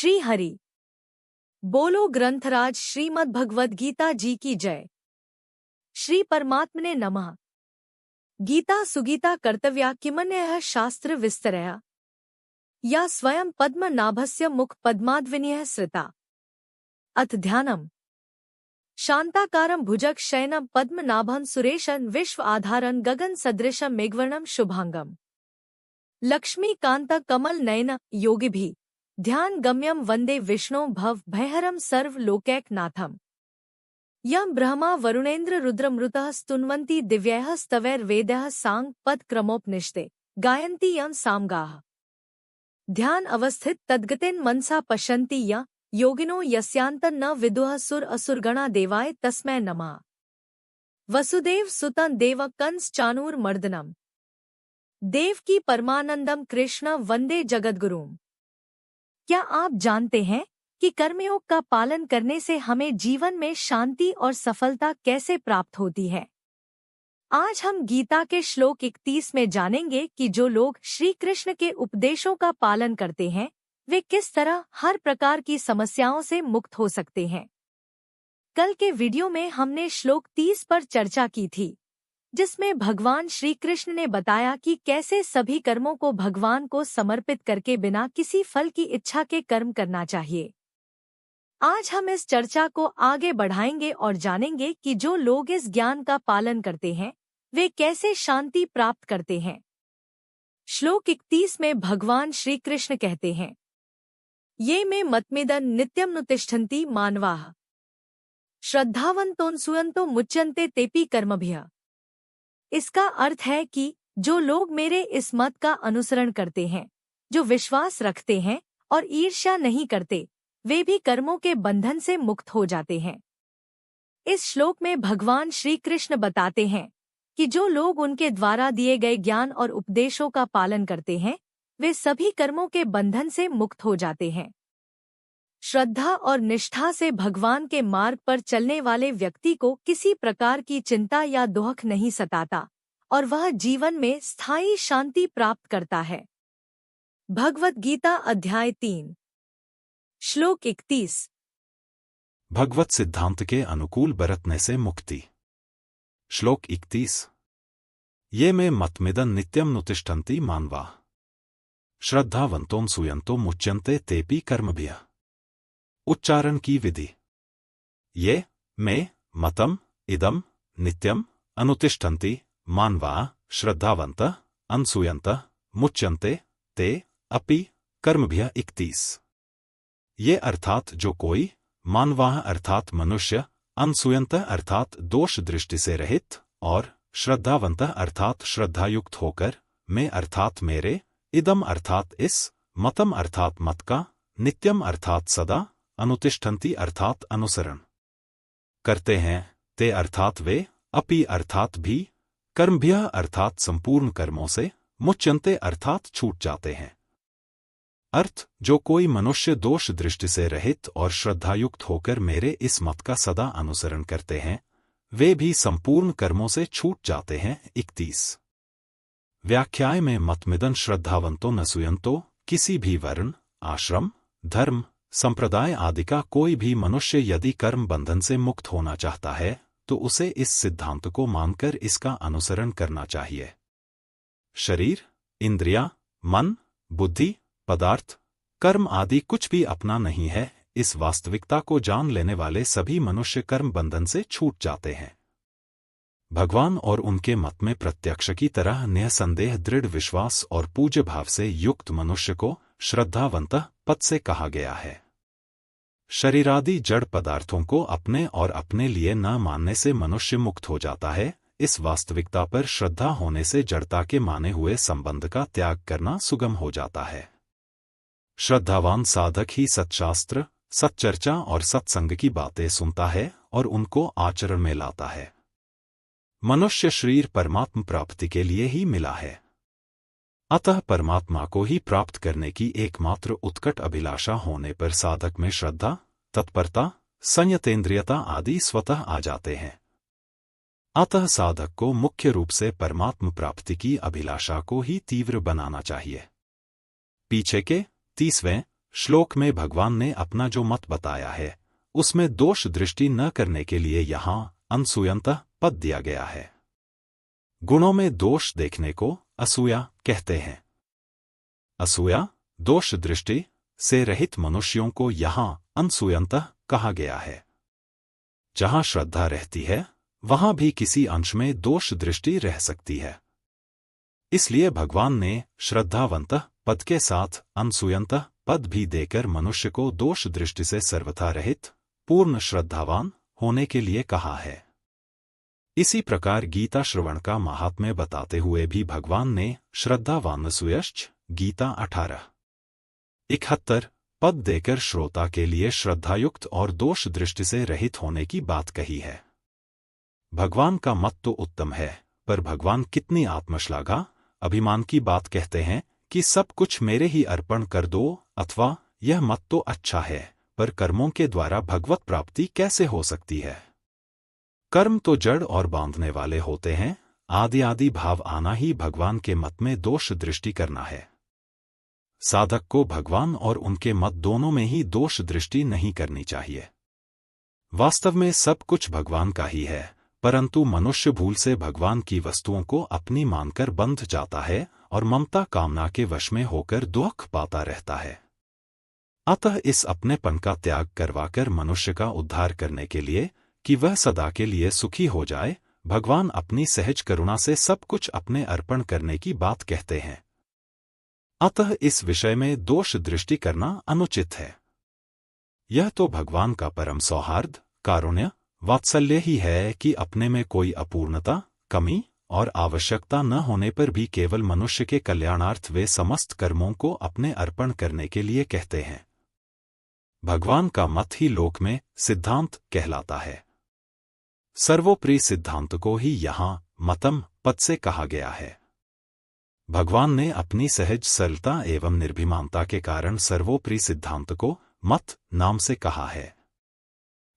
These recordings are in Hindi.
श्री हरि बोलो ग्रंथराज श्रीमद् भगवद गीता जी की जय। श्री परमात्मने नमः। गीता सुगीता कर्तव्या किमन्यः शास्त्र विस्तरया या स्वयं पद्मनाभस्य मुख पद्माद्विनीयः श्रिता। अथ ध्यानम्। शांताकारं भुजग शयनं पद्मनाभं सुरेशं विश्व आधारं गगन सदृशं मेघवर्णं शुभांगम् लक्ष्मीकांत कमल नयन योगिभिः ध्यान गम्यम वंदे विष्णु भव भयहरम सर्व लोकैकनाथम। यम ब्रह्मा वरुणेन्द्र रुद्रमृतः स्तुन्वन्ति दिव्यैः स्तवैर्वेदैः सांग पद क्रमोपनिषदे गायन्ति यं सामगाः। ध्यान अवस्थित तद्गतेन मनसा पश्यन्ति य योगिनो यस्यान्तं न विदुः सुर असुरगणा देवाय तस्मै नमः। वसुदेव सुतं देव कंस चाणूरमर्दनम् देवकी परमानंदम कृष्ण वंदे जगद्गुरुम्। क्या आप जानते हैं कि कर्मयोग का पालन करने से हमें जीवन में शांति और सफलता कैसे प्राप्त होती है? आज हम गीता के श्लोक 31 में जानेंगे कि जो लोग श्री कृष्ण के उपदेशों का पालन करते हैं वे किस तरह हर प्रकार की समस्याओं से मुक्त हो सकते हैं। कल के वीडियो में हमने श्लोक 30 पर चर्चा की थी, जिसमें भगवान श्री कृष्ण ने बताया कि कैसे सभी कर्मों को भगवान को समर्पित करके बिना किसी फल की इच्छा के कर्म करना चाहिए। आज हम इस चर्चा को आगे बढ़ाएंगे और जानेंगे कि जो लोग इस ज्ञान का पालन करते हैं वे कैसे शांति प्राप्त करते हैं। श्लोक 31 में भगवान श्री कृष्ण कहते हैं, ये मे मतमिदं नित्यमनुतिष्ठन्ति मानवाः श्रद्धावन्तोऽनुसूयन्तो मुच्यन्ते तेपि कर्मभिः। इसका अर्थ है कि जो लोग मेरे इस मत का अनुसरण करते हैं, जो विश्वास रखते हैं और ईर्ष्या नहीं करते, वे भी कर्मों के बंधन से मुक्त हो जाते हैं। इस श्लोक में भगवान श्री कृष्ण बताते हैं कि जो लोग उनके द्वारा दिए गए ज्ञान और उपदेशों का पालन करते हैं वे सभी कर्मों के बंधन से मुक्त हो जाते हैं। श्रद्धा और निष्ठा से भगवान के मार्ग पर चलने वाले व्यक्ति को किसी प्रकार की चिंता या दुख नहीं सताता और वह जीवन में स्थायी शांति प्राप्त करता है। भगवद गीता अध्याय 3 श्लोक 31। भगवत सिद्धांत के अनुकूल बरतने से मुक्ति। श्लोक 31। ये मे मतमिदं नित्यं नुतिष्ठन्ति मानवाः श्रद्धावन्तोऽनुसूयन्तो मुच्यन्ते तेपि कर्मभिः। उच्चारण की विधि। ये मे मतम इदम नित्यम अनुतिष्ठन्ति मानवाः श्रद्धावन्तः अनुसूयन्तः मुच्यन्ते ते अपि कर्मभिः। 31। ये अर्थात जो कोई, मानवाः अर्थात मनुष्य, अनुसूयन्तः अर्थात दोष दृष्टि से रहित और श्रद्धावन्तः अर्थात श्रद्धायुक्त होकर, मैं अर्थात मेरे, इदम अर्थात इस, मतम अर्थात मत का, नित्यम अर्थात सदा, अनुतिष्ठन्ति अर्थात अनुसरण करते हैं, ते अर्थात वे, अपि अर्थात भी, कर्मभ्यः अर्थात संपूर्ण कर्मों से, मुच्यन्ते अर्थात छूट जाते हैं। अर्थ, जो कोई मनुष्य दोष दृष्टि से रहित और श्रद्धायुक्त होकर मेरे इस मत का सदा अनुसरण करते हैं वे भी संपूर्ण कर्मों से छूट जाते हैं। 31। व्याख्याय में मतमिदं श्रद्धावंतो नसूयन्तो, किसी भी वर्ण, आश्रम, धर्म, संप्रदाय आदि का कोई भी मनुष्य यदि कर्म बंधन से मुक्त होना चाहता है तो उसे इस सिद्धांत को मानकर इसका अनुसरण करना चाहिए। शरीर, इंद्रिया, मन, बुद्धि, पदार्थ, कर्म आदि कुछ भी अपना नहीं है, इस वास्तविकता को जान लेने वाले सभी मनुष्य कर्म बंधन से छूट जाते हैं। भगवान और उनके मत में प्रत्यक्ष की तरह निःसंदेह दृढ़ विश्वास और पूज्य भाव से युक्त मनुष्य को श्रद्धावंतः पद से कहा गया है। शरीरादि जड़ पदार्थों को अपने और अपने लिए न मानने से मनुष्य मुक्त हो जाता है। इस वास्तविकता पर श्रद्धा होने से जड़ता के माने हुए संबंध का त्याग करना सुगम हो जाता है। श्रद्धावान साधक ही सत्शास्त्र, सच्चर्चा और सत्संग की बातें सुनता है और उनको आचरण में लाता है। मनुष्य शरीर परमात्मा प्राप्ति के लिए ही मिला है, अतः परमात्मा को ही प्राप्त करने की एकमात्र उत्कट अभिलाषा होने पर साधक में श्रद्धा, तत्परता, संयतेंद्रियता आदि स्वतः आ जाते हैं। अतः साधक को मुख्य रूप से परमात्म प्राप्ति की अभिलाषा को ही तीव्र बनाना चाहिए। पीछे के 30वें श्लोक में भगवान ने अपना जो मत बताया है उसमें दोष दृष्टि न करने के लिए यहां अनसूयंतः पद दिया गया है। गुणों में दोष देखने को असूया कहते हैं। असूया दोष दृष्टि से रहित मनुष्यों को यहां अनसूयंतः कहा गया है। जहां श्रद्धा रहती है वहां भी किसी अंश में दोष दृष्टि रह सकती है। इसलिए भगवान ने श्रद्धावंतः पद के साथ अनसूयंतः पद भी देकर मनुष्य को दोष दृष्टि से सर्वथा रहित पूर्ण श्रद्धावान होने के लिए कहा है। इसी प्रकार गीता श्रवण का महात्म्य बताते हुए भी भगवान ने श्रद्धावान सुयश्च गीता 18:71 पद देकर श्रोता के लिए श्रद्धायुक्त और दोष दृष्टि से रहित होने की बात कही है। भगवान का मत तो उत्तम है, पर भगवान कितनी आत्मश्लाघा अभिमान की बात कहते हैं कि सब कुछ मेरे ही अर्पण कर दो, अथवा यह मत तो अच्छा है पर कर्मों के द्वारा भगवत प्राप्ति कैसे हो सकती है। कर्म तो जड़ और बांधने वाले होते हैं, आदि आदि भाव आना ही भगवान के मत में दोष दृष्टि करना है। साधक को भगवान और उनके मत दोनों में ही दोष दृष्टि नहीं करनी चाहिए। वास्तव में सब कुछ भगवान का ही है, परंतु मनुष्य भूल से भगवान की वस्तुओं को अपनी मानकर बंध जाता है और ममता कामना के वश में होकर दुख पाता रहता है। अतः इस अपनेपन का त्याग करवाकर मनुष्य का उद्धार करने के लिए कि वह सदा के लिए सुखी हो जाए, भगवान अपनी सहज करुणा से सब कुछ अपने अर्पण करने की बात कहते हैं। अतः इस विषय में दोष दृष्टि करना अनुचित है। यह तो भगवान का परम सौहार्द, कारुण्य, वात्सल्य ही है कि अपने में कोई अपूर्णता, कमी और आवश्यकता न होने पर भी केवल मनुष्य के कल्याणार्थ वे समस्त कर्मों को अपने अर्पण करने के लिए कहते हैं। भगवान का मत ही लोक में सिद्धांत कहलाता है। सर्वोपरि सिद्धांत को ही यहां मतम पद से कहा गया है। भगवान ने अपनी सहज सरलता एवं निर्भीमानता के कारण सर्वोपरि सिद्धांत को मत नाम से कहा है।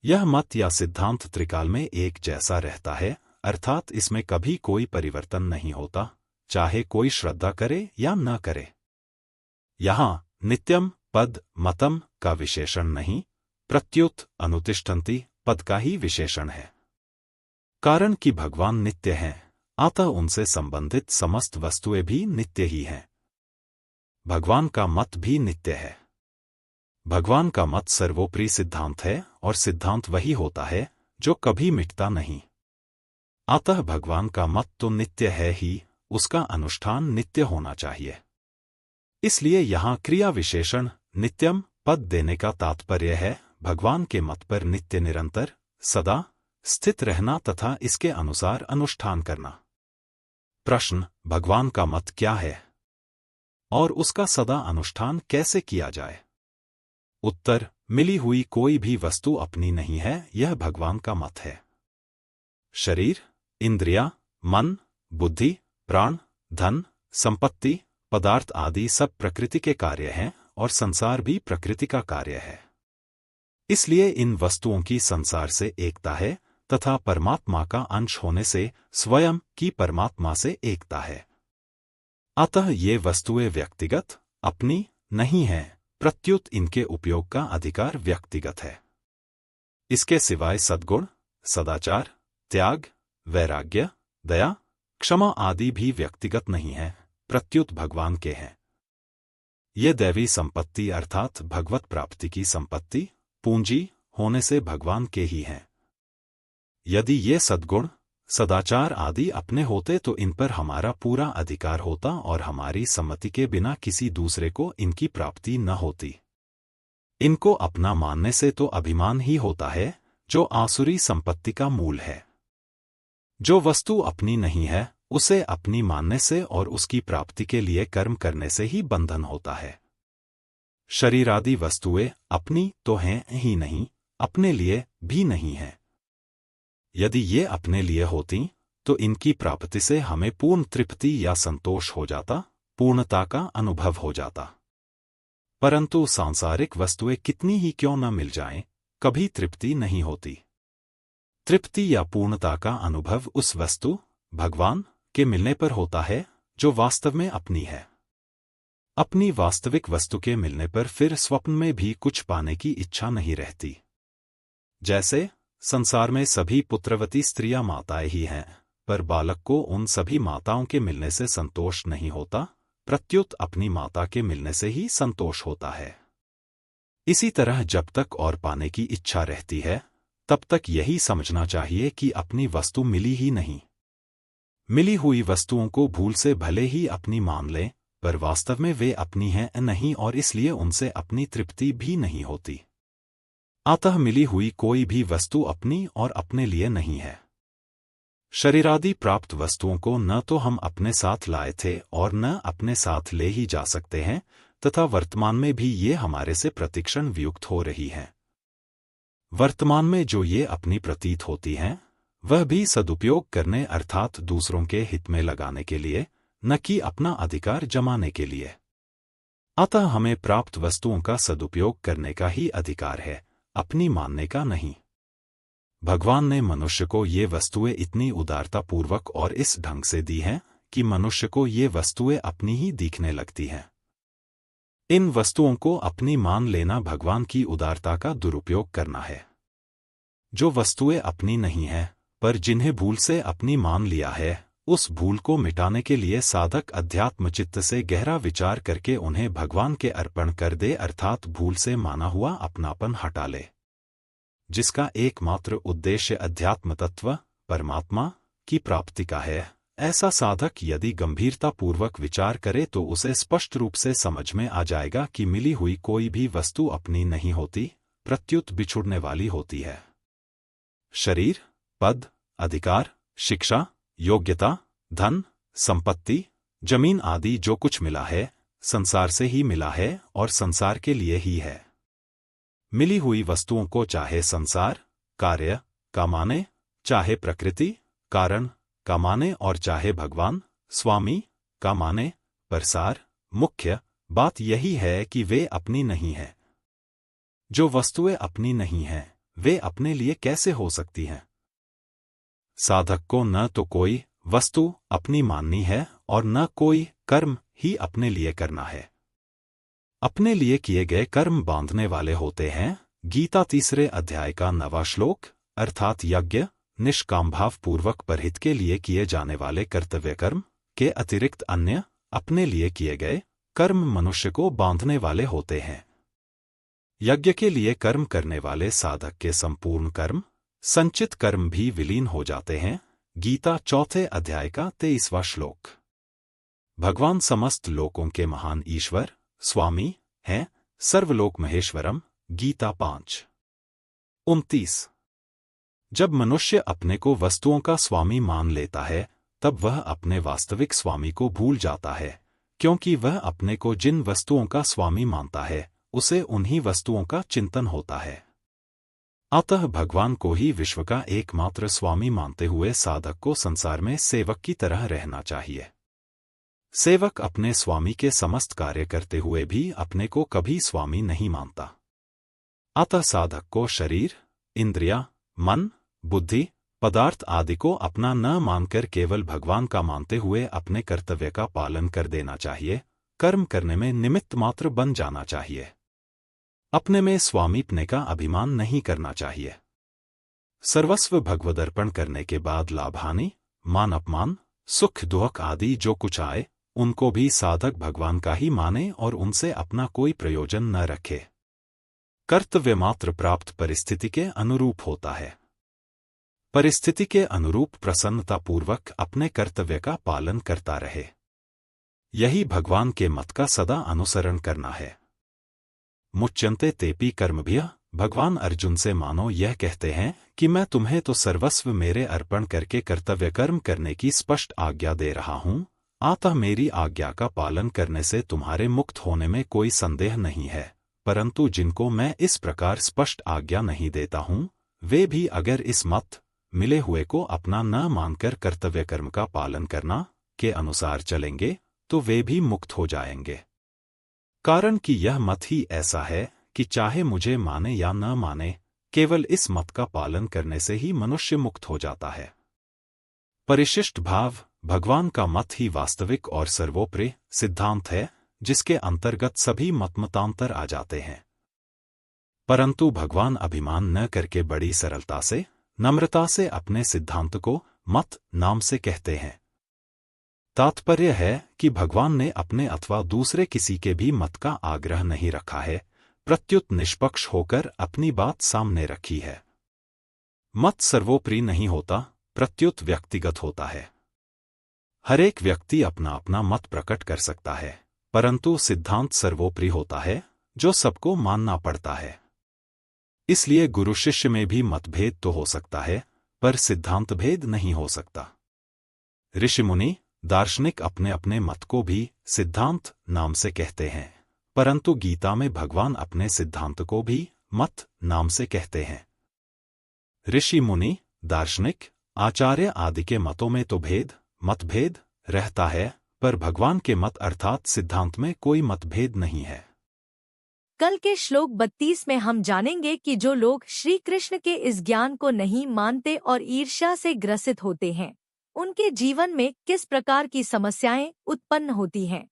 यह मत या सिद्धांत त्रिकाल में एक जैसा रहता है, अर्थात इसमें कभी कोई परिवर्तन नहीं होता, चाहे कोई श्रद्धा करे या न करे। यहां नित्यम पद मतम का विशेषण नहीं, प्रत्युत अनुतिष्ठन्ति पद का ही विशेषण है। कारण कि भगवान नित्य हैं, अतः उनसे संबंधित समस्त वस्तुएं भी नित्य ही हैं। भगवान का मत भी नित्य है। भगवान का मत सर्वोपरि सिद्धांत है और सिद्धांत वही होता है जो कभी मिटता नहीं। अतः भगवान का मत तो नित्य है ही, उसका अनुष्ठान नित्य होना चाहिए। इसलिए यहां क्रिया विशेषण नित्यम पद देने का तात्पर्य है भगवान के मत पर नित्य निरंतर सदा स्थित रहना तथा इसके अनुसार अनुष्ठान करना। प्रश्न: भगवान का मत क्या है और उसका सदा अनुष्ठान कैसे किया जाए? उत्तर: मिली हुई कोई भी वस्तु अपनी नहीं है, यह भगवान का मत है। शरीर, इंद्रिया, मन, बुद्धि, प्राण, धन, संपत्ति, पदार्थ आदि सब प्रकृति के कार्य हैं और संसार भी प्रकृति का कार्य है। इसलिए इन वस्तुओं की संसार से एकता है तथा परमात्मा का अंश होने से स्वयं की परमात्मा से एकता है। अतः ये वस्तुएं व्यक्तिगत अपनी नहीं हैं, प्रत्युत इनके उपयोग का अधिकार व्यक्तिगत है। इसके सिवाय सद्गुण, सदाचार, त्याग, वैराग्य, दया, क्षमा आदि भी व्यक्तिगत नहीं है, प्रत्युत भगवान के हैं। ये दैवी संपत्ति अर्थात भगवत प्राप्ति की संपत्ति, पूंजी होने से भगवान के ही हैं। यदि ये सद्गुण, सदाचार आदि अपने होते तो इन पर हमारा पूरा अधिकार होता और हमारी सम्मति के बिना किसी दूसरे को इनकी प्राप्ति न होती। इनको अपना मानने से तो अभिमान ही होता है, जो आसुरी संपत्ति का मूल है। जो वस्तु अपनी नहीं है, उसे अपनी मानने से और उसकी प्राप्ति के लिए कर्म करने से ही बंधन होता है। शरीरादि वस्तुएं अपनी तो हैं ही नहीं, अपने लिए भी नहीं हैं। यदि ये अपने लिए होती तो इनकी प्राप्ति से हमें पूर्ण तृप्ति या संतोष हो जाता, पूर्णता का अनुभव हो जाता। परंतु सांसारिक वस्तुएं कितनी ही क्यों न मिल जाएं, कभी तृप्ति नहीं होती। तृप्ति या पूर्णता का अनुभव उस वस्तु, भगवान के मिलने पर होता है जो वास्तव में अपनी है। अपनी वास्तविक वस्तु के मिलने पर फिर स्वप्न में भी कुछ पाने की इच्छा नहीं रहती। जैसे संसार में सभी पुत्रवती स्त्रियां माताएं ही हैं, पर बालक को उन सभी माताओं के मिलने से संतोष नहीं होता, प्रत्युत अपनी माता के मिलने से ही संतोष होता है। इसी तरह जब तक और पाने की इच्छा रहती है, तब तक यही समझना चाहिए कि अपनी वस्तु मिली ही नहीं। मिली हुई वस्तुओं को भूल से भले ही अपनी मान लें, पर वास्तव में वे अपनी हैं नहीं और इसलिए उनसे अपनी तृप्ति भी नहीं होती। अतः मिली हुई कोई भी वस्तु अपनी और अपने लिए नहीं है। शरीरादि प्राप्त वस्तुओं को न तो हम अपने साथ लाए थे और न अपने साथ ले ही जा सकते हैं, तथा वर्तमान में भी ये हमारे से प्रतिक्षण वियुक्त हो रही हैं। वर्तमान में जो ये अपनी प्रतीत होती हैं, वह भी सदुपयोग करने अर्थात दूसरों के हित में लगाने के लिए, न कि अपना अधिकार जमाने के लिए। अतः हमें प्राप्त वस्तुओं का सदुपयोग करने का ही अधिकार है, अपनी मानने का नहीं। भगवान ने मनुष्य को ये वस्तुएं इतनी उदारतापूर्वक और इस ढंग से दी हैं कि मनुष्य को ये वस्तुएं अपनी ही दिखने लगती हैं। इन वस्तुओं को अपनी मान लेना भगवान की उदारता का दुरुपयोग करना है। जो वस्तुएं अपनी नहीं हैं, पर जिन्हें भूल से अपनी मान लिया है, उस भूल को मिटाने के लिए साधक अध्यात्म चित्त से गहरा विचार करके उन्हें भगवान के अर्पण कर दे, अर्थात भूल से माना हुआ अपनापन हटा ले, जिसका एकमात्र उद्देश्य अध्यात्म तत्व परमात्मा की प्राप्ति का है। ऐसा साधक यदि गंभीरतापूर्वक विचार करे तो उसे स्पष्ट रूप से समझ में आ जाएगा कि मिली हुई कोई भी वस्तु अपनी नहीं होती, प्रत्युत बिछुड़ने वाली होती है। शरीर, पद, अधिकार, शिक्षा, योग्यता, धन, संपत्ति, जमीन आदि जो कुछ मिला है, संसार से ही मिला है और संसार के लिए ही है। मिली हुई वस्तुओं को चाहे संसार कार्य का माने, चाहे प्रकृति कारण का माने और चाहे भगवान स्वामी का माने, पर सार मुख्य बात यही है कि वे अपनी नहीं हैं। जो वस्तुएं अपनी नहीं हैं, वे अपने लिए कैसे हो सकती हैं? साधक को न तो कोई वस्तु अपनी माननी है और न कोई कर्म ही अपने लिए करना है। अपने लिए किए गए कर्म बांधने वाले होते हैं। गीता 3 अध्याय का 9वां श्लोक, अर्थात यज्ञ निष्काम भाव पूर्वक परहित के लिए किए जाने वाले कर्तव्य कर्म के अतिरिक्त अन्य अपने लिए किए गए कर्म मनुष्य को बांधने वाले होते हैं। यज्ञ के लिए कर्म करने वाले साधक के संपूर्ण कर्म संचित कर्म भी विलीन हो जाते हैं। गीता 4 अध्याय का 23वां श्लोक। भगवान समस्त लोकों के महान ईश्वर स्वामी हैं, सर्वलोक महेश्वरम। गीता 5:29। जब मनुष्य अपने को वस्तुओं का स्वामी मान लेता है, तब वह अपने वास्तविक स्वामी को भूल जाता है, क्योंकि वह अपने को जिन वस्तुओं का स्वामी मानता है, उसे उन्हीं वस्तुओं का चिंतन होता है। अतः भगवान को ही विश्व का एकमात्र स्वामी मानते हुए साधक को संसार में सेवक की तरह रहना चाहिए। सेवक अपने स्वामी के समस्त कार्य करते हुए भी अपने को कभी स्वामी नहीं मानता। अतः साधक को शरीर, इंद्रिया, मन, बुद्धि, पदार्थ आदि को अपना न मानकर केवल भगवान का मानते हुए अपने कर्तव्य का पालन कर देना चाहिए। कर्म करने में निमित्त मात्र बन जाना चाहिए। अपने में स्वामीपने का अभिमान नहीं करना चाहिए। सर्वस्व भगवदर्पण करने के बाद लाभहानि, मान अपमान, सुख दुख आदि जो कुछ आए, उनको भी साधक भगवान का ही माने और उनसे अपना कोई प्रयोजन न रखे। कर्तव्य मात्र प्राप्त परिस्थिति के अनुरूप होता है। परिस्थिति के अनुरूप प्रसन्नतापूर्वक अपने कर्तव्य का पालन करता रहे। यही भगवान के मत का सदा अनुसरण करना है। मुच्यन्ते तेपि कर्मभ्यः। भगवान अर्जुन से मानो यह कहते हैं कि मैं तुम्हें तो सर्वस्व मेरे अर्पण करके कर्तव्य कर्म करने की स्पष्ट आज्ञा दे रहा हूं, अतः मेरी आज्ञा का पालन करने से तुम्हारे मुक्त होने में कोई संदेह नहीं है। परंतु जिनको मैं इस प्रकार स्पष्ट आज्ञा नहीं देता हूं, वे भी अगर इस मत मिले हुए को अपना न मानकर कर्तव्य कर्म का पालन करना के अनुसार चलेंगे, तो वे भी मुक्त हो जाएंगे। कारण कि यह मत ही ऐसा है कि चाहे मुझे माने या न माने, केवल इस मत का पालन करने से ही मनुष्य मुक्त हो जाता है। परिशिष्ट भाव भगवान का मत ही वास्तविक और सर्वोपरि सिद्धांत है, जिसके अंतर्गत सभी मतमतांतर आ जाते हैं। परंतु भगवान अभिमान न करके बड़ी सरलता से, नम्रता से अपने सिद्धांत को मत नाम से कहते हैं। तात्पर्य है कि भगवान ने अपने अथवा दूसरे किसी के भी मत का आग्रह नहीं रखा है, प्रत्युत निष्पक्ष होकर अपनी बात सामने रखी है। मत सर्वोपरि नहीं होता, प्रत्युत व्यक्तिगत होता है। हर एक व्यक्ति अपना अपना मत प्रकट कर सकता है, परंतु सिद्धांत सर्वोपरि होता है, जो सबको मानना पड़ता है। इसलिए गुरु शिष्य में भी मतभेद तो हो सकता है, पर सिद्धांत भेद नहीं हो सकता। ऋषि मुनि दार्शनिक अपने अपने मत को भी सिद्धांत नाम से कहते हैं, परंतु गीता में भगवान अपने सिद्धांत को भी मत नाम से कहते हैं। ऋषि मुनि दार्शनिक आचार्य आदि के मतों में तो मतभेद रहता है, पर भगवान के मत अर्थात सिद्धांत में कोई मतभेद नहीं है। कल के श्लोक 32 में हम जानेंगे कि जो लोग श्री कृष्ण के इस ज्ञान को नहीं मानते और ईर्ष्या से ग्रसित होते हैं, उनके जीवन में किस प्रकार की समस्याएं उत्पन्न होती हैं।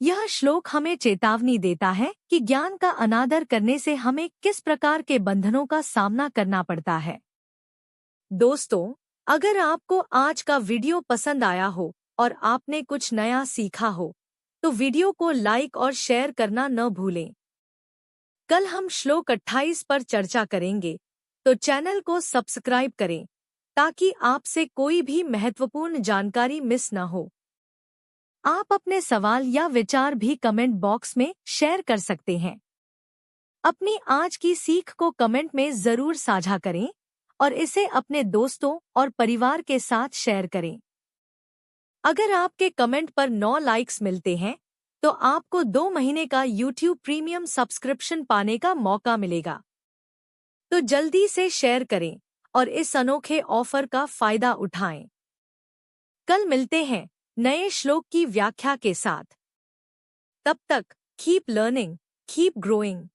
यह श्लोक हमें चेतावनी देता है कि ज्ञान का अनादर करने से हमें किस प्रकार के बंधनों का सामना करना पड़ता है। दोस्तों, अगर आपको आज का वीडियो पसंद आया हो और आपने कुछ नया सीखा हो, तो वीडियो को लाइक और शेयर करना न भूलें। कल हम श्लोक 28 पर चर्चा करेंगे, तो चैनल को सब्सक्राइब करें ताकि आपसे कोई भी महत्वपूर्ण जानकारी मिस न हो। आप अपने सवाल या विचार भी कमेंट बॉक्स में शेयर कर सकते हैं। अपनी आज की सीख को कमेंट में जरूर साझा करें और इसे अपने दोस्तों और परिवार के साथ शेयर करें। अगर आपके कमेंट पर 9 लाइक्स मिलते हैं, तो आपको 2 महीने का YouTube प्रीमियम सब्सक्रिप्शन पाने का मौका मिलेगा। तो जल्दी से शेयर करें और इस अनोखे ऑफर का फायदा उठाएं। कल मिलते हैं नए श्लोक की व्याख्या के साथ। तब तक कीप लर्निंग, कीप ग्रोइंग।